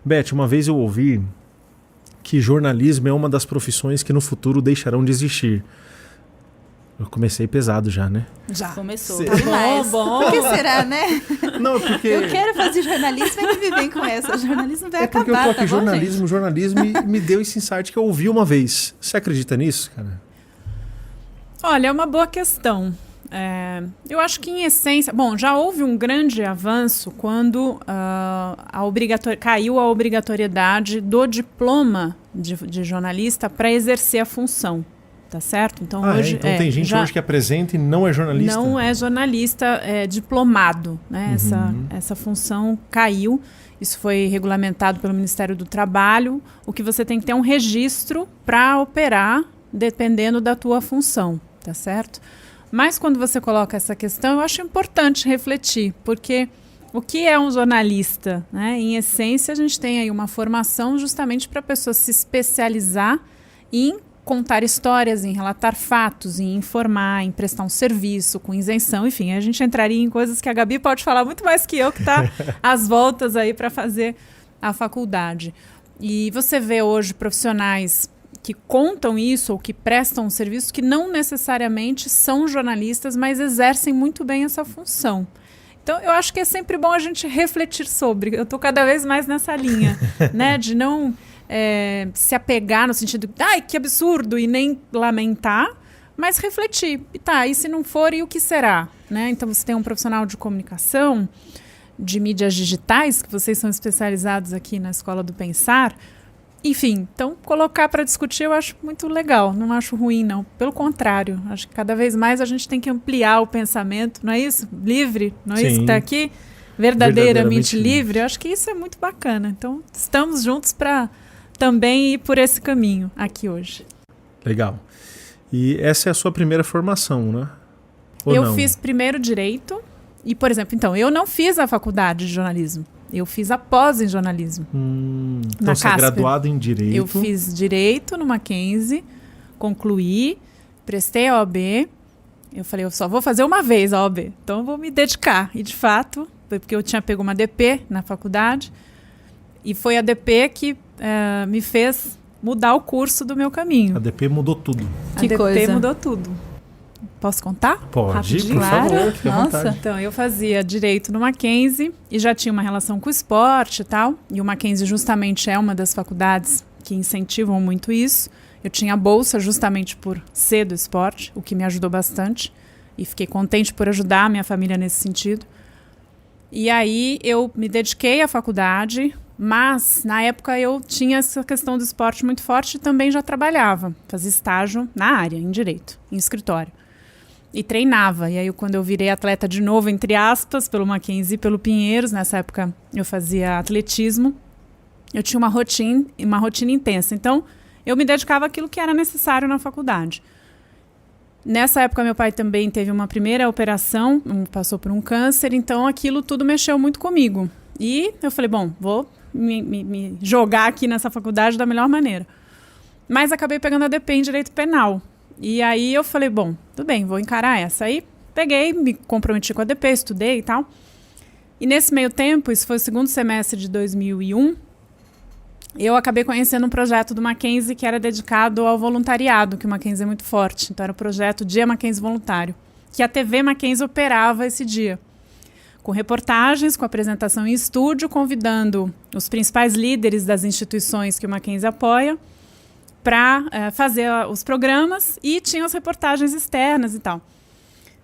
Beth, uma vez eu ouvi que jornalismo é uma das profissões que no futuro deixarão de existir. Eu comecei pesado já, né? Já. Começou. Tá demais. Bom. Por que será, né? Não, porque... Eu quero fazer jornalismo e me vem com essa. Jornalismo vai acabar, porque eu tô aqui, tá jornalismo, bom, jornalismo me deu esse insight que eu ouvi uma vez. Você acredita nisso, cara? Olha, é uma boa questão. Eu acho que, em essência... Bom, já houve um grande avanço quando caiu a obrigatoriedade do diploma de jornalista para exercer a função. Tá certo? Então, hoje, então tem gente hoje que apresenta e não é jornalista? Não é jornalista, é diplomado. Né? Essa função caiu. Isso foi regulamentado pelo Ministério do Trabalho. O que você tem que ter é um registro para operar, dependendo da tua função. Tá certo? Mas quando você coloca essa questão, eu acho importante refletir, porque o que é um jornalista? Né? Em essência, a gente tem aí uma formação justamente para a pessoa se especializar em contar histórias, em relatar fatos, em informar, em prestar um serviço com isenção, enfim, a gente entraria em coisas que a Gabi pode falar muito mais que eu, que está às voltas aí para fazer a faculdade. E você vê hoje profissionais que contam isso ou que prestam um serviço que não necessariamente são jornalistas, mas exercem muito bem essa função. Então, eu acho que é sempre bom a gente refletir sobre. Eu estou cada vez mais nessa linha, né, de não se apegar no sentido de, ai, que absurdo, e nem lamentar, mas refletir. E tá, e se não for, e o que será? Né? Então, você tem um profissional de comunicação, de mídias digitais, que vocês são especializados aqui na Escola do Pensar. Enfim, então, colocar para discutir eu acho muito legal, não acho ruim, não. Pelo contrário, acho que cada vez mais a gente tem que ampliar o pensamento, não é isso? Livre, não é isso que está aqui? Verdadeiramente livre. Eu acho que isso é muito bacana. Então, estamos juntos para também ir por esse caminho aqui hoje. Legal. E essa é a sua primeira formação, né? Ou eu não? Fiz primeiro Direito e, por exemplo, então, eu não fiz a faculdade de jornalismo. Eu fiz a pós em jornalismo. Então você é graduado em Direito. Eu fiz Direito no Mackenzie, concluí, prestei a OAB. Eu falei, eu só vou fazer uma vez a OAB, então eu vou me dedicar. E, de fato, foi porque eu tinha pego uma DP na faculdade. E foi a DP que me fez mudar o curso do meu caminho. A DP mudou tudo. A DP mudou tudo. Posso contar? Pode, rapidinho? por favor, fique à vontade. Então, eu fazia Direito no Mackenzie e já tinha uma relação com o esporte e tal. E o Mackenzie justamente é uma das faculdades que incentivam muito isso. Eu tinha bolsa justamente por ser do esporte, o que me ajudou bastante. E fiquei contente por ajudar a minha família nesse sentido. E aí eu me dediquei à faculdade, mas na época eu tinha essa questão do esporte muito forte e também já trabalhava. Fazia estágio na área, em Direito, em escritório. E treinava. E aí, quando eu virei atleta de novo, entre aspas, pelo Mackenzie e pelo Pinheiros, nessa época eu fazia atletismo, eu tinha uma rotina intensa. Então, eu me dedicava àquilo que era necessário na faculdade. Nessa época, meu pai também teve uma primeira operação, passou por um câncer, então aquilo tudo mexeu muito comigo. E eu falei, bom, vou me jogar aqui nessa faculdade da melhor maneira. Mas acabei pegando a DP em Direito Penal. E aí eu falei, bom, tudo bem, vou encarar essa. Aí peguei, me comprometi com a DP, estudei e tal. E nesse meio tempo, isso foi o segundo semestre de 2001, eu acabei conhecendo um projeto do Mackenzie que era dedicado ao voluntariado, que o Mackenzie é muito forte. Então era o projeto Dia Mackenzie Voluntário, que a TV Mackenzie operava esse dia. Com reportagens, com apresentação em estúdio, convidando os principais líderes das instituições que o Mackenzie apoia para fazer os programas e tinha as reportagens externas e tal.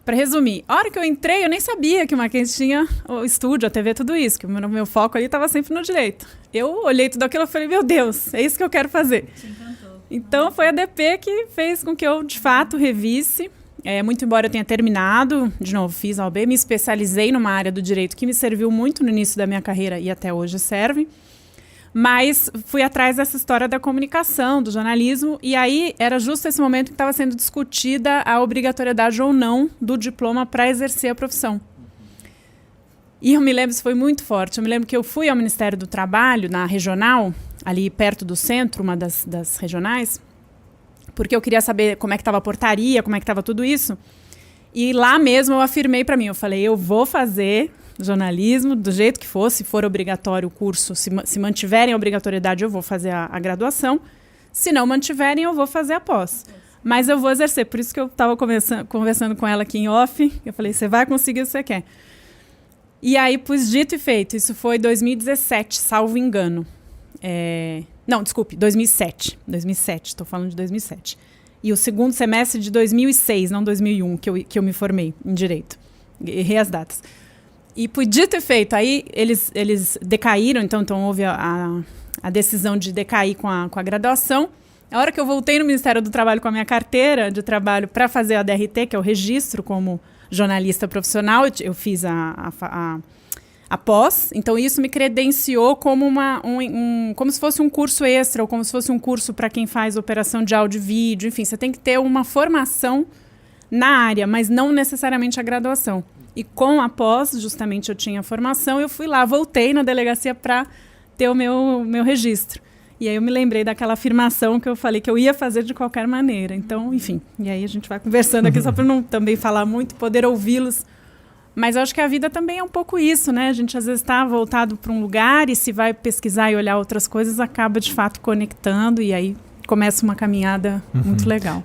Para resumir, a hora que eu entrei, eu nem sabia que o Mackenzie tinha o estúdio, a TV, tudo isso, que o meu foco ali estava sempre no direito. Eu olhei tudo aquilo e falei, meu Deus, é isso que eu quero fazer. Te encantou. Então foi a DP que fez com que eu, de fato, revisse. Muito embora eu tenha terminado, de novo, fiz a OAB, me especializei numa área do direito que me serviu muito no início da minha carreira e até hoje serve. Mas fui atrás dessa história da comunicação, do jornalismo, e aí era justo esse momento que estava sendo discutida a obrigatoriedade ou não do diploma para exercer a profissão. E eu me lembro, isso foi muito forte, eu me lembro que eu fui ao Ministério do Trabalho, na regional, ali perto do centro, uma das regionais, porque eu queria saber como é que estava a portaria, como é que estava tudo isso. E lá mesmo eu afirmei para mim, eu falei, eu vou fazer, jornalismo, do jeito que for. Se for obrigatório o curso, se mantiverem a obrigatoriedade, eu vou fazer a graduação. Se não mantiverem, eu vou fazer a pós. Mas eu vou exercer. Por isso que eu estava conversando com ela aqui em off. Eu falei, você vai conseguir o que você quer. E aí, pois dito e feito. Isso foi 2017, salvo engano. Não, desculpe, 2007. 2007, estou falando de 2007. E o segundo semestre de 2006, não 2001, que eu me formei em Direito. Errei as datas. E por dito e feito, aí eles decaíram, então houve a decisão de decair com a graduação. A hora que eu voltei no Ministério do Trabalho com a minha carteira de trabalho para fazer a DRT, que é o registro como jornalista profissional, eu fiz a pós, então isso me credenciou como como se fosse um curso extra, ou como se fosse um curso para quem faz operação de áudio e vídeo, enfim, você tem que ter uma formação na área, mas não necessariamente a graduação. E com a pós, justamente eu tinha formação, eu fui lá, voltei na delegacia para ter o meu registro. E aí eu me lembrei daquela afirmação que eu falei que eu ia fazer de qualquer maneira. Então, enfim, e aí a gente vai conversando aqui só para não também falar muito, poder ouvi-los. Mas eu acho que a vida também é um pouco isso, né? A gente às vezes está voltado para um lugar e se vai pesquisar e olhar outras coisas, acaba de fato conectando e aí começa uma caminhada muito legal.